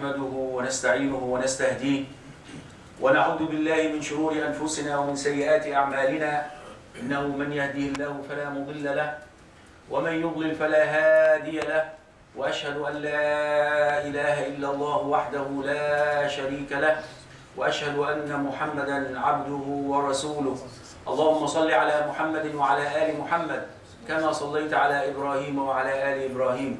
نحمده ونستعينه ونستهديه ونعوذ بالله من شرور أنفسنا ومن سيئات أعمالنا إنه من يهديه الله فلا مضل له ومن يضلل فلا هادي له وأشهد أن لا إله إلا الله وحده لا شريك له وأشهد أن محمدا عبده ورسوله اللهم صل على محمد وعلى آل محمد كما صليت على إبراهيم وعلى آل إبراهيم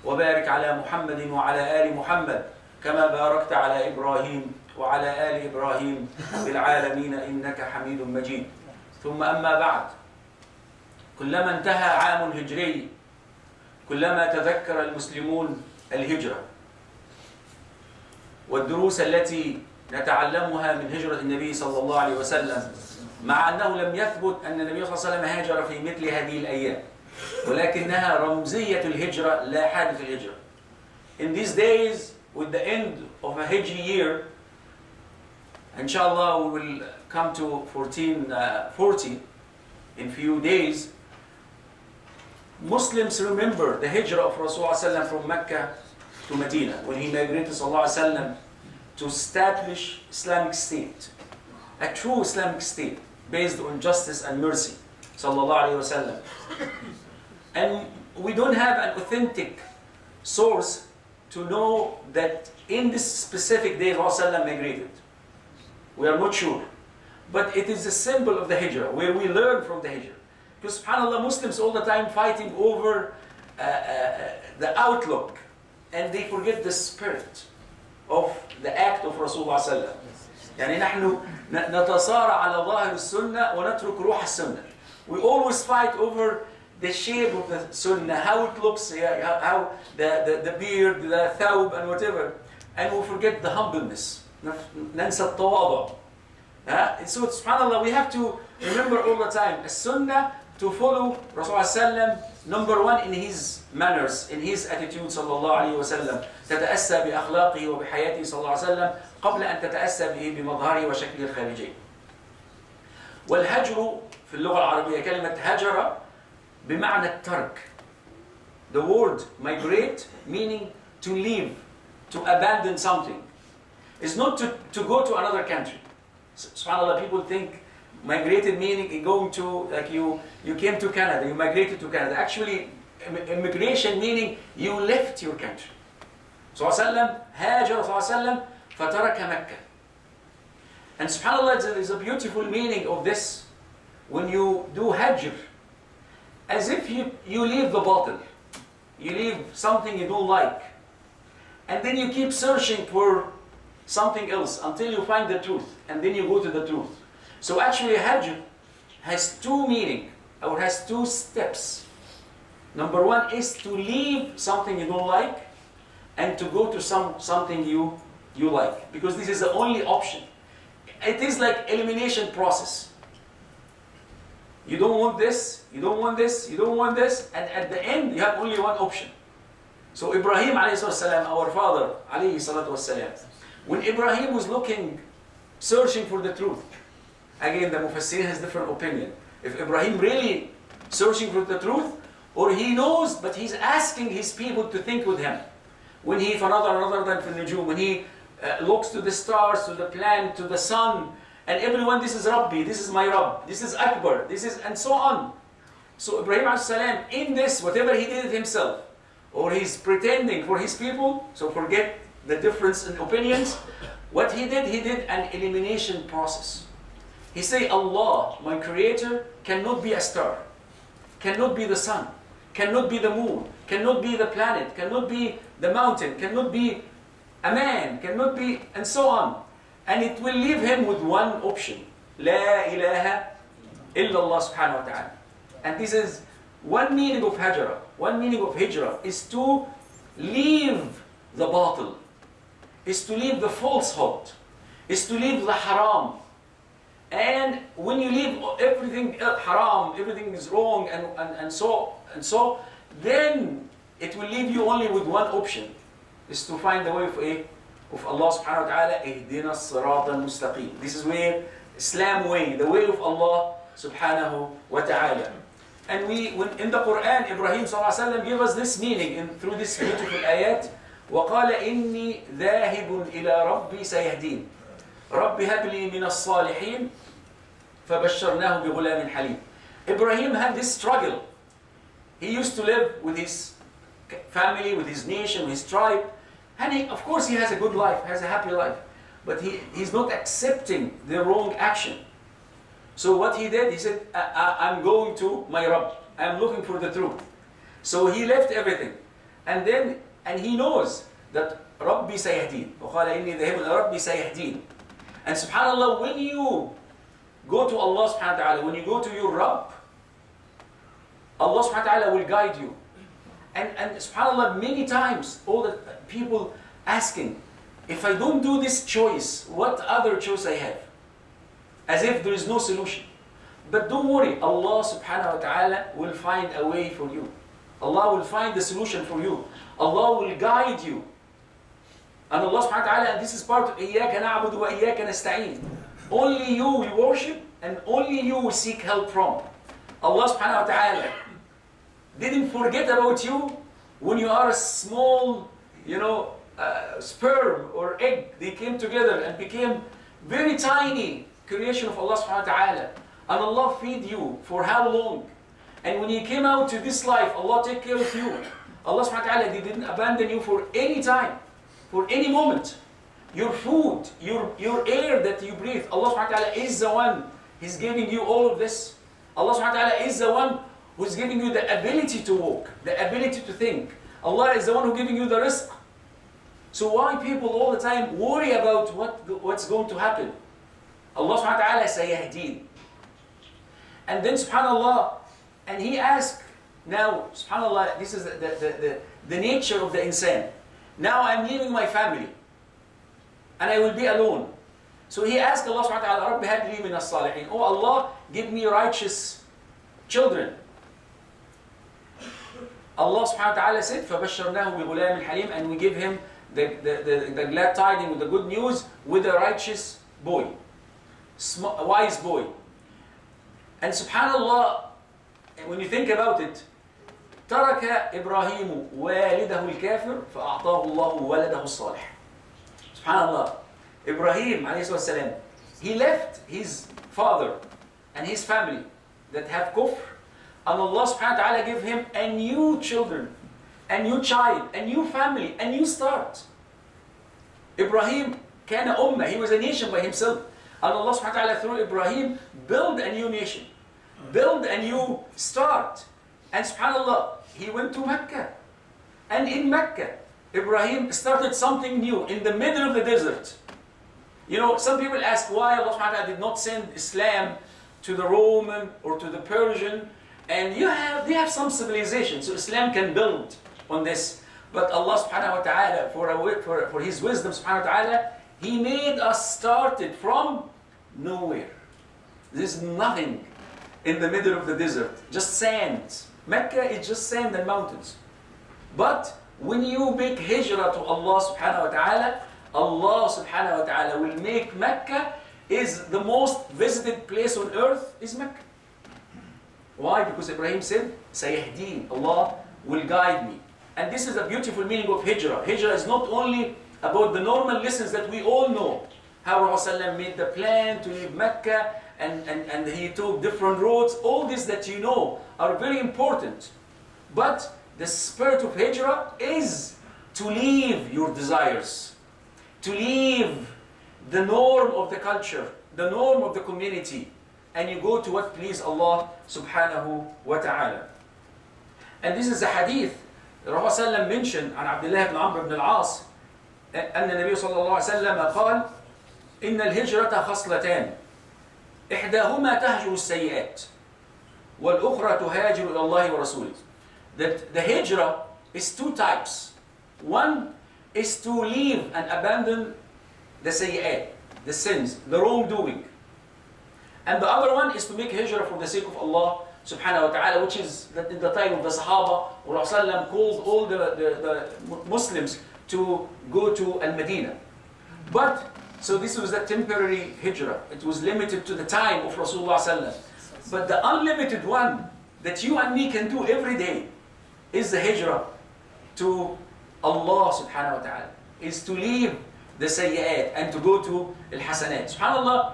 وبارك على محمد وعلى آل محمد كما باركت على إبراهيم وعلى آل إبراهيم بالعالمين إنك حميد مجيد. ثم أما بعد، كلما انتهى عام هجري كلما تذكر المسلمون الهجرة والدروس التي نتعلمها من هجرة النبي صلى الله عليه وسلم، مع أنه لم يثبت أن النبي صلى الله عليه وسلم هاجر في مثل هذه الأيام، ولكنها رمزية الهجرة لا حادث الهجرة. In these days, with the end of a Hijri year, inshallah we will come to 1440 in few days. Muslims remember the hijrah of Rasulullah from Mecca to Medina when he migrated to establish Islamic State, a true Islamic State based on justice and mercy. And we don't have an authentic source to know that in this specific day Rasulullah migrated. We are not sure. But it is a symbol of the hijrah, where we learn from the hijrah. Because subhanAllah, Muslims all the time fighting over the outlook, and they forget the spirit of the act of Rasulullah sallallahu alaihi wasallam. يعني نحن نتصارع على ظاهر السنة ونترك روح السنة. We always fight over the shape of the sunnah, how it looks, how the beard, the thawb and whatever, and we forget the humbleness. ننسى التواضع. So subhanAllah, we have to remember all the time, as-sunnah, to follow Rasulullah sallam, number one in his manners, in his attitude sallallahu alayhi wa sallam, تتأسى بأخلاقه وبحياته صلى الله عليه وسلم قبل أن تتأسى به بمظهره وشكله الخارجي. والهجر في اللغة العربية كلمة هجر بمعنى الترك. The word migrate meaning to leave, to abandon something. It's not to go to another country. SubhanAllah, people think migrated meaning going to, like you came to Canada, you migrated to Canada. Actually, immigration meaning you left your country. صلى الله عليه وسلم هاجر صلى الله عليه وسلم فترك مكة. And subhanAllah, there is a beautiful meaning of this when you do hajr, as if you leave the bottle, you leave something you don't like, and then you keep searching for something else until you find the truth, and then you go to the truth. So actually hajj has two meanings, or has two steps. Number one is to leave something you don't like and to go to something you like, because this is the only option. It is like elimination process. You don't want this, you don't want this, you don't want this, and at the end you have only one option. So Ibrahim alayhi salam, our father alayhi salatu wassalam, when Ibrahim was looking, searching for the truth, again the Mufassir has different opinion. If Ibrahim really searching for the truth, or he knows but he's asking his people to think with him. When he rather than for Nujum, when he looks to the stars, to the planet, to the sun, and everyone, this is Rabbi, this is my Rabb, this is Akbar, this is, and so on. So Ibrahim alayhi salam, in this, whatever he did it himself, or he's pretending for his people, so forget the difference in opinions. What he did an elimination process. He say, Allah, my creator, cannot be a star, cannot be the sun, cannot be the moon, cannot be the planet, cannot be the mountain, cannot be a man, cannot be, and so on. And it will leave him with one option. La ilaha illallah subhanahu wa ta'ala. And this is one meaning of hijrah. One meaning of hijrah is to leave the batil, is to leave the falsehood, is to leave the haram. And when you leave everything haram, everything is wrong, and so, then it will leave you only with one option, is to find the way of Allah subhanahu wa ta'ala, اهدنا الصراط المستقيم. This is where Islam way, the way of Allah subhanahu wa ta'ala. And when in the Quran, Ibrahim sallallahu alayhi wa sallam gave us this meaning through this beautiful ayat, وقال إني ذاهب إلى ربي سيهدين رب هب لي من الصالحين فبشرناه بغلام حليم. Ibrahim had this struggle. He used to live with his family, with his nation, with his tribe, and of course he has a good life, has a happy life, but he's not accepting the wrong action. So what he did, he said, I'm going to my Rabb, I'm looking for the truth. So he left everything, and he knows that Rabbi sayahdeen. وقال إني ذاهب إلى ربي سيهدين. And subhanAllah, when you go to Allah subhanahu wa ta'ala, when you go to your Rabb, Allah subhanahu wa ta'ala will guide you. And subhanAllah, many times, all the people asking, if I don't do this choice, what other choice I have? As if there is no solution. But don't worry, Allah subhanahu wa ta'ala will find a way for you. Allah will find the solution for you. Allah will guide you. And Allah subhanahu wa ta'ala, and this is part of إِيَّاكَ نَعْبُدُ وَإِيَّاكَ نَسْتَعِينُ. Only you will worship, and only you will seek help from. Allah subhanahu wa ta'ala didn't forget about you when you are a small, sperm or egg. They came together and became very tiny creation of Allah subhanahu wa ta'ala. And Allah feed you for how long? And when you came out to this life, Allah take care of you. Allah subhanahu wa ta'ala didn't abandon you for any time, for any moment. Your food, your air that you breathe, Allah subhanahu wa ta'ala is the one who's giving you all of this. Allah subhanahu wa ta'ala is the one who's giving you the ability to walk, the ability to think. Allah is the one who's giving you the rizq. So why people all the time worry about what's going to happen? Allah subhanahu wa ta'ala sayahdeen. And then subhanallah, and he asked, now subhanallah, this is the nature of the insan. Now I'm leaving my family, and I will be alone. So he asked Allah subhanahu wa ta'ala, Rabbi hab li min as-salihin. Oh Allah, give me righteous children. Allah subhanahu wa ta'ala said, فَبَشَّرْنَاهُ بِغُلَامٍ حَلِيمٍ, and we give him the glad tidings with the good news with a righteous boy, a wise boy. And subhanallah, when you think about it, ترك إبراهيم والده الكافر فأعطاه الله ولده الصالح. Subhanallah, Ibrahim alayhi salam, he left his father and his family that have kufr, and Allah subhanahu wa ta'ala gave him a new children, a new child, a new family, a new start. Ibrahim كان أمة, he was a nation by himself. And Allah subhanahu wa ta'ala through Ibrahim build a new nation, build a new start. And subhanallah, he went to Mecca. And in Mecca, Ibrahim started something new in the middle of the desert. Some people ask why Allah subhanahu wa ta'ala did not send Islam to the Roman or to the Persian. And they have some civilization, so Islam can build on this. But Allah subhanahu wa ta'ala, for His wisdom subhanahu wa ta'ala, He made us started from nowhere. There's nothing in the middle of the desert, just sand. Mecca is just sand and mountains. But when you make hijrah to Allah subhanahu wa ta'ala, Allah subhanahu wa ta'ala will make Mecca is the most visited place on earth is Mecca. Why? Because Ibrahim said, Sayahdeen, Allah will guide me. And this is a beautiful meaning of hijrah. Hijrah is not only about the normal lessons that we all know. How Rasulullah made the plan to leave Mecca and he took different roads. All this that you know are very important. But the spirit of hijrah is to leave your desires, to leave the norm of the culture, the norm of the community, and you go to what please Allah subhanahu wa ta'ala. And this is a hadith Rasulullah mentioned عن عبد الله بن عمرو بن العاص أن النبي صلى الله عليه وسلم قال إن الهجرة خصلتان إحداهما تهجر السيئات والأخرى تهاجر إلى الله ورسوله. That the hijrah is two types. One is to leave and abandon the sayyat, the sins, the wrongdoing. And the other one is to make hijrah for the sake of Allah subhanahu wa ta'ala, which is that in the time of the Sahaba, Rasulullah called all the Muslims to go to Al-Madinah. But, so this was a temporary hijrah. It was limited to the time of Rasulullah sallallahu. But the unlimited one that you and me can do every day is the hijrah to Allah subhanahu wa ta'ala is to leave the sayyi'at and to go to al-hasanat. Subhanallah,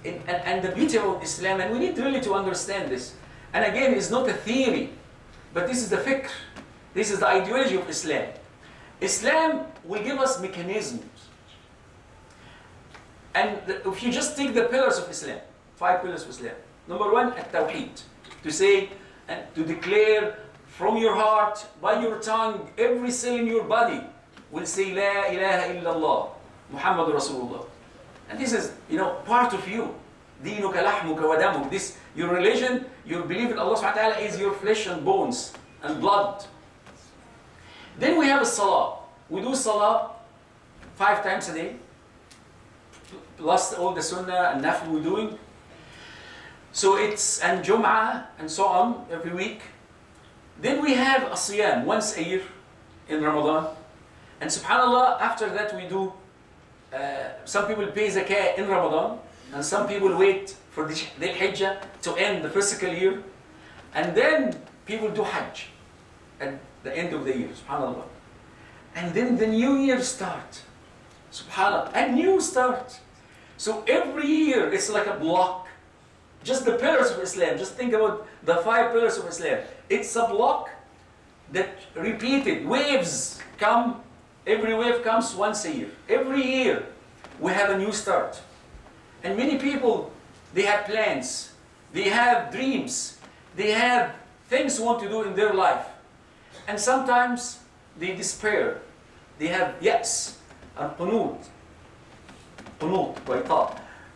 and the beauty of Islam, and we need really to understand this. And again, it's not a theory, but this is the fiqh. This is the ideology of Islam. Islam will give us mechanisms. And if you just take the pillars of Islam, 5 pillars of Islam. Number 1, at-tawheed. To say and to declare from your heart, by your tongue, every cell in your body will say, La ilaha illallah, Muhammad Rasulullah. And this is, part of you. Dinuka lahmuka wa damuk. This, your religion, your belief in Allah subhanahu wa ta'ala is your flesh and bones and blood. Then we have a salah. We do salah 5 times a day, plus all the sunnah and nafl we're doing. So it's, and Jum'ah and so on, every week. Then we have a siyam once a year in Ramadan. And subhanAllah, after that we do, some people pay zakah in Ramadan, and some people wait for the Hijra to end the fiscal year. And then people do Hajj at the end of the year, subhanAllah. And then the new year starts, subhanAllah, a new start. So every year it's like a block. Just the pillars of Islam, just think about the 5 pillars of Islam. It's a block that repeated, waves come, every wave comes once a year. Every year we have a new start. And many people, they have plans, they have dreams, they have things they want to do in their life. And sometimes they despair, they have yes, and qunut,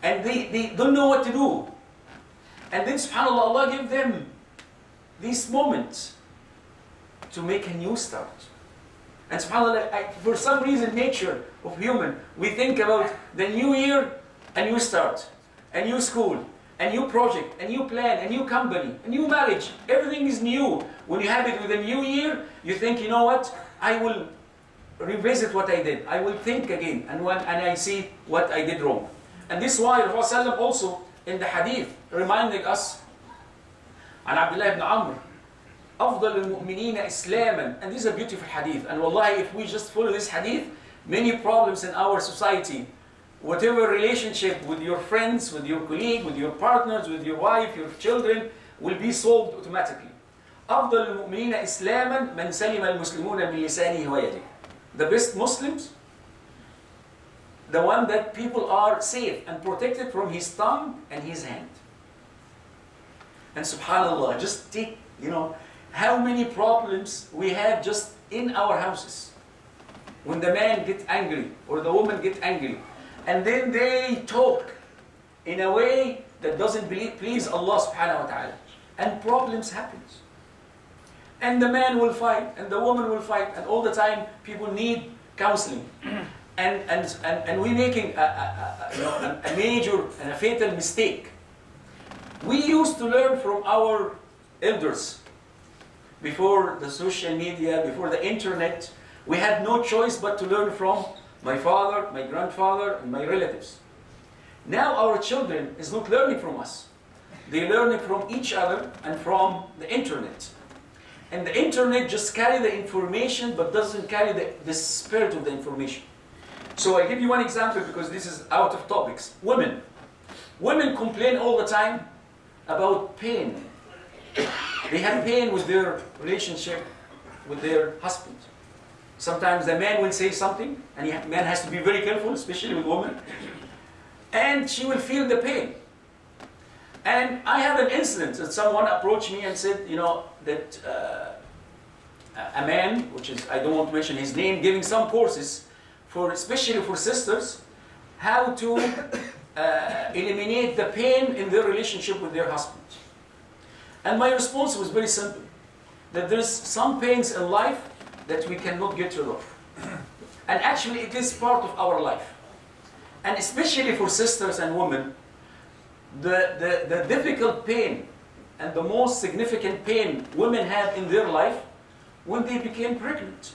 and they don't know what to do. And then subhanAllah, Allah give them these moments to make a new start. And subhanAllah, for some reason, nature of human, we think about the new year, a new start, a new school, a new project, a new plan, a new company, a new marriage. Everything is new. When you have it with a new year, you think, you know what? I will revisit what I did. I will think again, and I see what I did wrong. And this is why Rasulullah also in the hadith reminding us عن عبد الله بن عمرو أفضل المؤمنين إسلاما, and this is a beautiful hadith. And wallahi, if we just follow this hadith, many problems in our society, whatever relationship with your friends, with your colleague, with your partners, with your wife, your children, will be solved automatically. أفضل المؤمنين إسلاما من سلم المسلمون من لسانه ويده. The best Muslims, the one that people are safe and protected from his tongue and his hand. And subhanAllah, just take, how many problems we have just in our houses. When the man gets angry or the woman gets angry, and then they talk in a way that doesn't please Allah subhanahu wa ta'ala, and problems happen. And the man will fight, and the woman will fight, and all the time people need counseling. And we're making a major and a fatal mistake. We used to learn from our elders before the social media, before the internet. We had no choice but to learn from my father, my grandfather, and my relatives. Now our children is not learning from us. They're learning from each other and from the internet. And the internet just carry the information but doesn't carry the spirit of the information. So I give you one example because this is out of topics. Women. Women complain all the time about pain. They have pain with their relationship with their husband. Sometimes the man will say something, and the man has to be very careful, especially with women. And she will feel the pain. And I have an incident that someone approached me and said, that a man, which is, I don't want to mention his name, giving some courses, especially for sisters, how to eliminate the pain in their relationship with their husband. And my response was very simple, that there's some pains in life that we cannot get rid of. And actually it is part of our life. And especially for sisters and women, the difficult pain and the most significant pain women have in their life when they became pregnant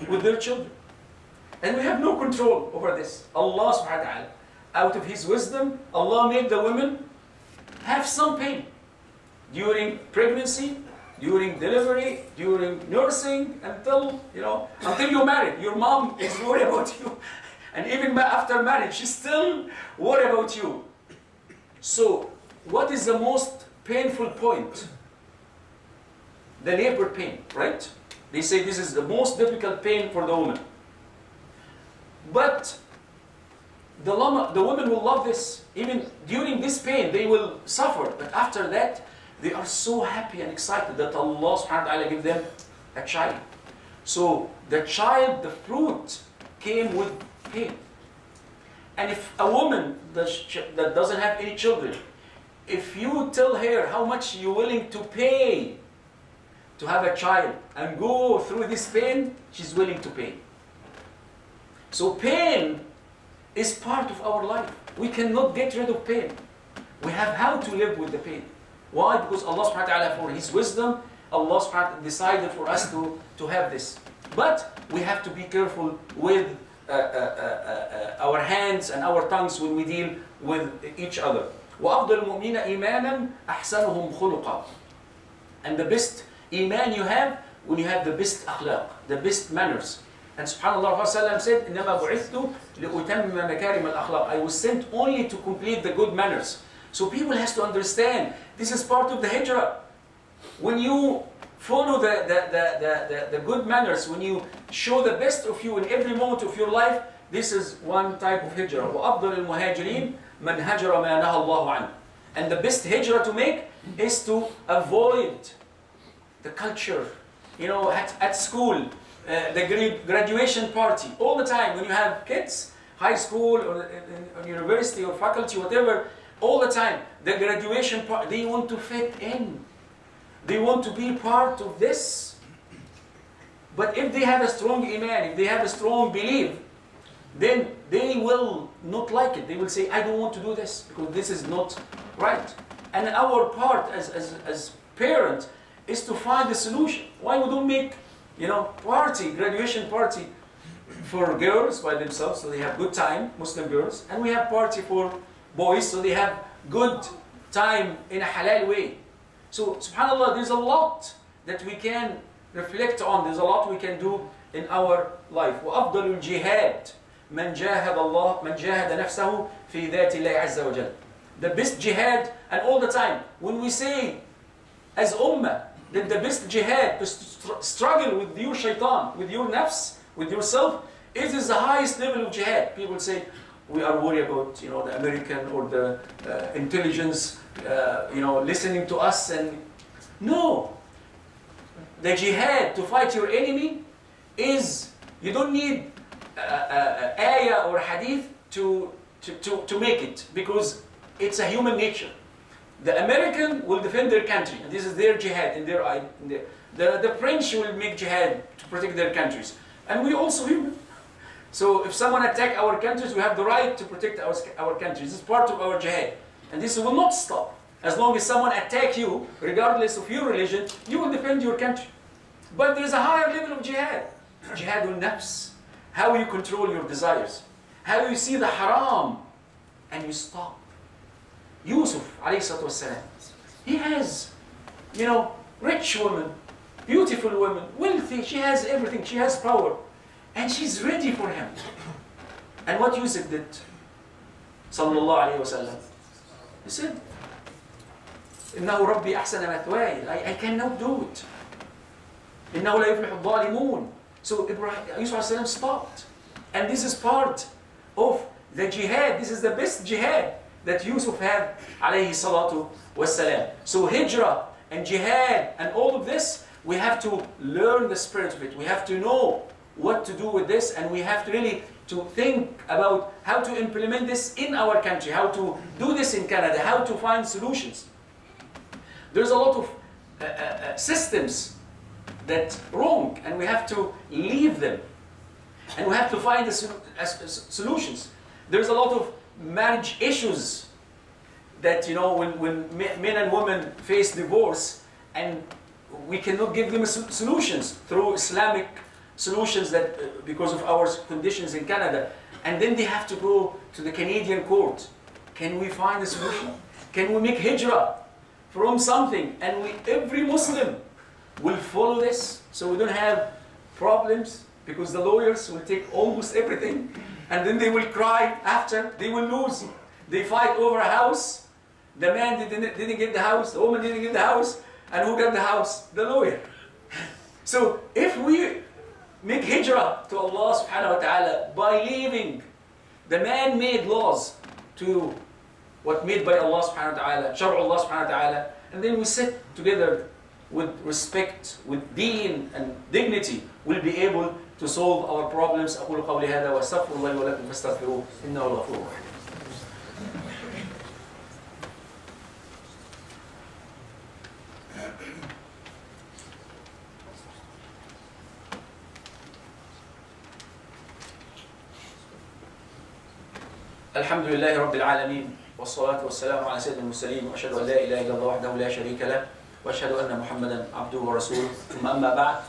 with their children. And we have no control over this. Allah subhanahu wa ta'ala, out of His wisdom, Allah made the women have some pain during pregnancy, during delivery, during nursing, until you're married. Your mom is worried about you. And even after marriage, she's still worried about you. So, what is the most painful point? The labor pain, right? They say this is the most difficult pain for the woman. But the woman will love this. Even during this pain, they will suffer. But after that, they are so happy and excited that Allah subhanahu wa ta'ala give them a child. So the child, the fruit, came with pain. And if a woman that doesn't have any children, if you tell her how much you're willing to pay to have a child and go through this pain, she's willing to pay. So pain is part of our life. We cannot get rid of pain. We have how to live with the pain. Why? Because Allah subhanahu wa ta'ala, for His wisdom, Allah subhanahu wa ta'ala decided for us to have this. But we have to be careful with our hands and our tongues when we deal with each other. وَأَفْضَلُ الْمُؤْمِنِينَ إِيمَانًا أَحْسَنُهُمْ خُلُقًا. And the best iman you have when you have the best akhlaq, the best manners. And subhanallah, Rasulullah said, إِنَّمَا بُعِثْتُ لِأُتَمِّمَ مَكَارِمَ الْأَخْلَاقِ. I was sent only to complete the good manners. So people has to understand, this is part of the hijrah. When you follow the good manners, when you show the best of you in every moment of your life, this is one type of hijrah. وَأَفْضَلِ الْمُهَاجِرِينَ مَنْ هَجَرَ مَا نَهَى اللَّهُ عَنْهُ. And the best hijrah to make is to avoid the culture. At school, the graduation party, all the time when you have kids, high school or in university or faculty, whatever, all the time, the graduation party, they want to fit in. They want to be part of this. But if they have a strong iman, if they have a strong belief, then they will not like it. They will say, I don't want to do this because this is not right. And our part as parents is to find a solution. Why we don't make, graduation party for girls by themselves, so they have good time, Muslim girls, and we have party for boys, so they have good time in a halal way. So, subhanAllah, there's a lot that we can reflect on. There's a lot we can do in our life. وَأَفْضَلُ الْجِهَادِ مَنْ جَاهَدَ نَفْسَهُ فِي ذَاتِ اللَّهِ عَزَّ وَجَلَّ. The best jihad, and all the time, when we say, as ummah, that the best jihad is to struggle with your shaitan, with your nafs, with yourself, it is the highest level of jihad. People say, we are worried about, the American or the intelligence, listening to us. And no, the jihad to fight your enemy is, you don't need ayah or hadith to make it, because it's a human nature. The American will defend their country, and this is their jihad in their eye. The French will make jihad to protect their countries, and we also human. So if someone attack our countries, we have the right to protect our countries. This is part of our jihad. And this will not stop. As long as someone attack you, regardless of your religion, you will defend your country. But there is a higher level of jihad. Jihad al-nafs. How you control your desires. How you see the haram and you stop. Yusuf, alayhi salatu wassalam, he has, rich woman, beautiful woman, wealthy, she has everything, she has power. And she's ready for him. And what Yusuf did? Sallallahu alayhi wa sallam. He said, إِنَّهُ رَبِّي أَحْسَنَ مَثْوَايَ. I cannot do it. إِنَّهُ لَا يُفْلِحُ الظَّالِمُونَ. So Yusuf alayhi salam stopped. And this is part of the jihad. This is the best jihad that Yusuf had, alayhi salatu wassalam. So hijrah and jihad and all of this, we have to learn the spirit of it. We have to know what to do with this, and we have to really to think about how to implement this in our country, how to do this in Canada, how to find solutions. There's a lot of systems that wrong, and we have to leave them, and we have to find the solutions. There's a lot of marriage issues that, when men and women face divorce, and we cannot give them solutions through Islamic solutions that because of our conditions in Canada, and then they have to go to the Canadian court. Can we find a solution? Can we make hijrah from something? And every Muslim will follow this, so we don't have problems, because the lawyers will take almost everything, and then they will cry after, they will lose. They fight over a house, the man didn't get the house, the woman didn't get the house, and who got the house? The lawyer. So if we make hijrah to Allah subhanahu wa ta'ala by leaving the man-made laws to what made by Allah subhanahu wa ta'ala, Shar' Allah subhanahu wa ta'ala, and then we sit together with respect, with deen and dignity, we'll be able to solve our problems. أقول قولي هذا وأستغفر الله ولكم فاستغفروه إنه الغفور الرحيم. الحمد لله رب العالمين والصلاة والسلام على سيد المرسلين وأشهد أن لا إله إلا الله وحده لا شريك له وأشهد أن محمدا عبده ورسوله ثم أما بعد.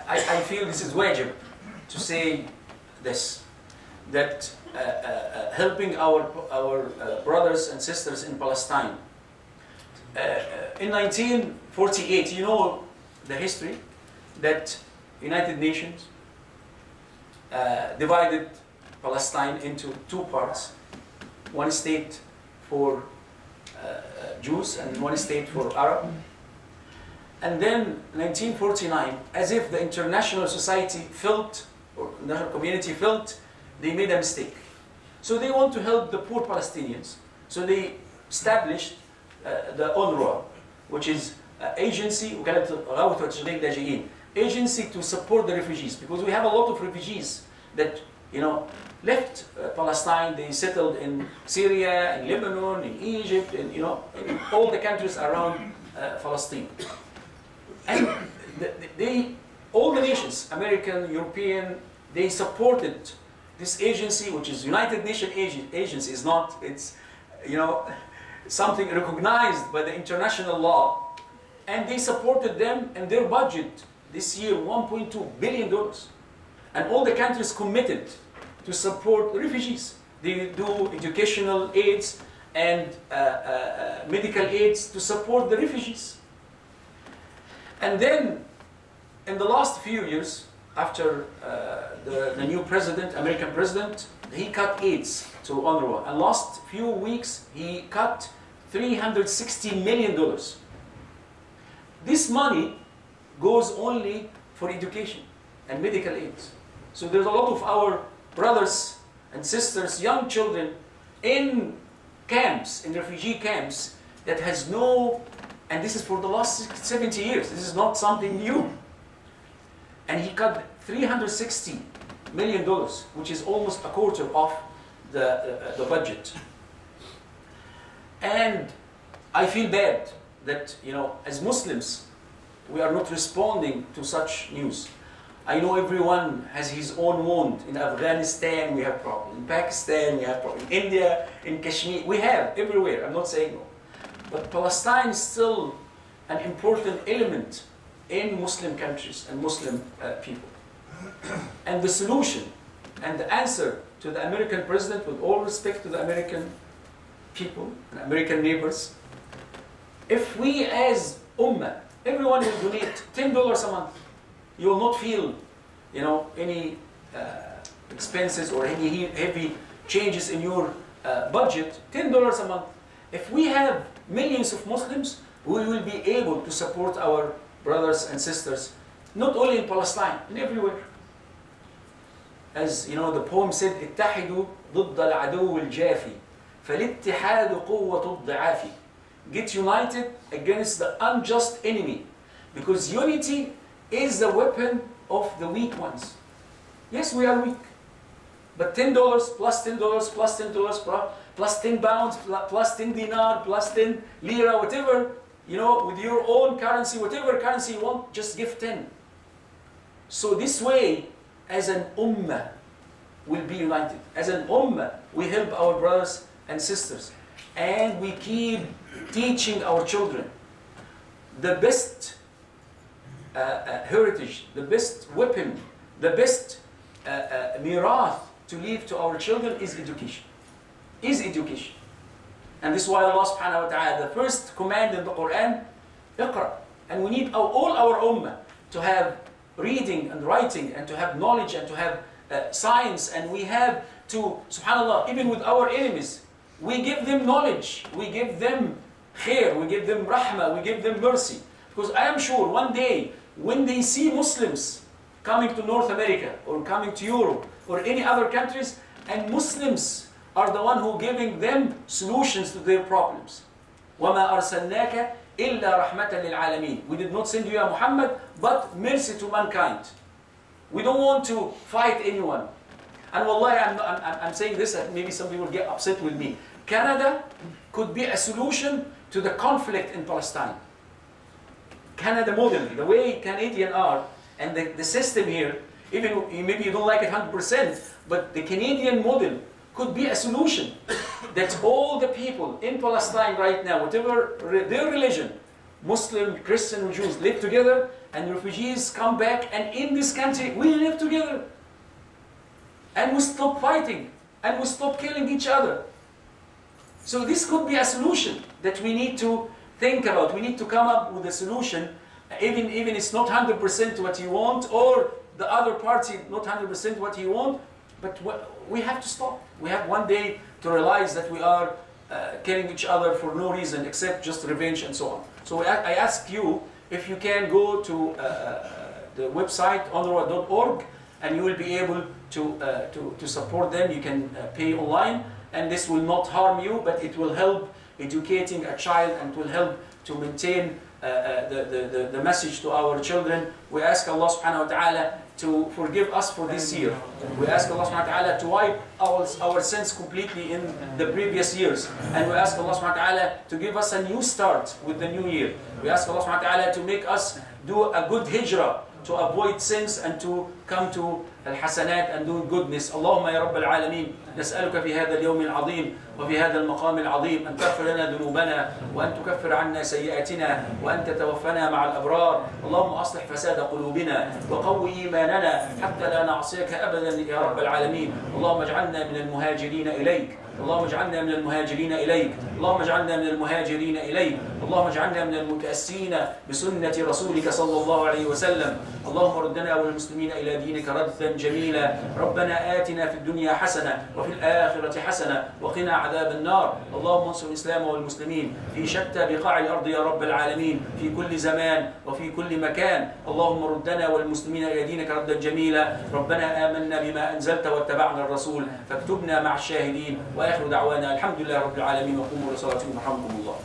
I feel this is wajib to say this, that helping our brothers and sisters in Palestine. In 1948, you know the history, that United Nations divided Palestine into two parts, one state for Jews and one state for Arab. And then 1949, as if the international society felt, or the international community felt, they made a mistake. So they want to help the poor Palestinians. So they established the UNRWA, which is agency, agency to support the refugees, because we have a lot of refugees that, left Palestine. They settled in Syria, in Lebanon, in Egypt, in all the countries around Palestine. And all the nations, American, European, they supported this agency, which is United Nations agency. It's something recognized by the international law, and they supported them, and their budget this year $1.2 billion, and all the countries committed to support refugees. They do educational aids and medical aids to support the refugees. And then, in the last few years, after the new president, American president, he cut aids to UNRWA. And last few weeks, he cut $360 million. This money goes only for education and medical aids. So there's a lot of our brothers and sisters, young children, in camps, in refugee camps, that has no, and this is for the last 70 years, this is not something new. And he cut $360 million, which is almost a quarter of the budget. And I feel bad that, as Muslims, we are not responding to such news. I know everyone has his own wound. In Afghanistan, we have problems. In Pakistan, we have problems. In India, in Kashmir, we have everywhere. I'm not saying no. But Palestine is still an important element in Muslim countries and Muslim people. And the solution and the answer to the American president, with all respect to the American people and American neighbors, if we as Ummah, everyone will donate $10 a month, you will not feel, any expenses or any heavy changes in your budget. $10 a month. If we have millions of Muslims, we will be able to support our brothers and sisters, not only in Palestine, in everywhere. As the poem said, اتحدوا ضد العدو الجافي فالاتحاد قوة الضعاف. Get united against the unjust enemy, because unity is the weapon of the weak ones. Yes, we are weak, but $10 plus $10 plus $10 plus 10 pounds plus 10 dinar plus 10 lira, whatever, with your own currency, whatever currency you want, just give 10. So this way, as an ummah, we'll be united. As an ummah, we help our brothers and sisters, and we keep teaching our children the best heritage, the best weapon, the best mirath to leave to our children is education. And this is why Allah subhanahu wa ta'ala, the first command in the Quran, اقرأ. And we need all our ummah to have reading and writing and to have knowledge and to have science, and we have to, subhanAllah, even with our enemies, we give them knowledge, we give them khair, we give them rahmah, we give them mercy. Because I am sure one day when they see Muslims coming to North America or coming to Europe or any other countries, and Muslims are the one who giving them solutions to their problems. وَمَا أَرْسَلْنَاكَ إِلَّا رَحْمَةً لِلْعَالَمِينَ. We did not send you, Ya Muhammad, but mercy to mankind. We don't want to fight anyone. And wallahi, I'm saying this, and maybe some people get upset with me. Canada could be a solution to the conflict in Palestine. Canada model, the way Canadians are, and the system here, even maybe you don't like it 100%, but the Canadian model could be a solution that all the people in Palestine right now, whatever their religion, Muslim, Christian, or Jews, live together, and refugees come back, and in this country we live together. And we stop fighting, and we stop killing each other. So this could be a solution that we need to think about. We need to come up with a solution, even it's not 100% what you want, or the other party not 100% what you want, but we have to stop. We have one day to realize that we are killing each other for no reason except just revenge and so on. So I ask you if you can go to the website onrwa.org, and you will be able to support them. You can pay online, and this will not harm you, but it will help educating a child, and it will help to maintain the message to our children. We ask Allah subhanahu wa ta'ala to forgive us for this year. We ask Allah subhanahu wa ta'ala to wipe our sins completely in the previous years. And we ask Allah subhanahu wa ta'ala to give us a new start with the new year. We ask Allah subhanahu wa ta'ala to make us do a good hijrah, to avoid sins and to come to الحسنات and do goodness. اللهم يا رب العالمين نسألك في هذا اليوم العظيم وفي هذا المقام العظيم أن تغفر لنا ذنوبنا وأن تكفر عنا سيئاتنا وأن تتوفنا مع الأبرار. اللهم أصلح فساد قلوبنا وقوي إيماننا حتى لا نعصيك أبدا يا رب العالمين. اللهم اجعلنا من المهاجرين إليك. اللهم اجعلنا من المهاجرين إليك. اللهم اجعلنا من المهاجرين إليك. اللهم اجعلنا من المتأسين بسنة رسولك صلى الله عليه وسلم. اللهم ردنا والمسلمين إلى دينك ردا جميلا. ربنا آتنا في الدنيا حسنة وفي الآخرة حسنة وقنا عذاب النار. اللهم انصر الإسلام والمسلمين في شتى بقاع الأرض يا رب العالمين، في كل زمان وفي كل مكان. اللهم ردنا والمسلمين إلى دينك ردا جميلا. ربنا آمنا بما أنزلت واتبعنا الرسول فاكتبنا مع الشاهدين. وآخر دعوانا الحمد لله رب العالمين وقوموا لصلاتكم رحمكم الله.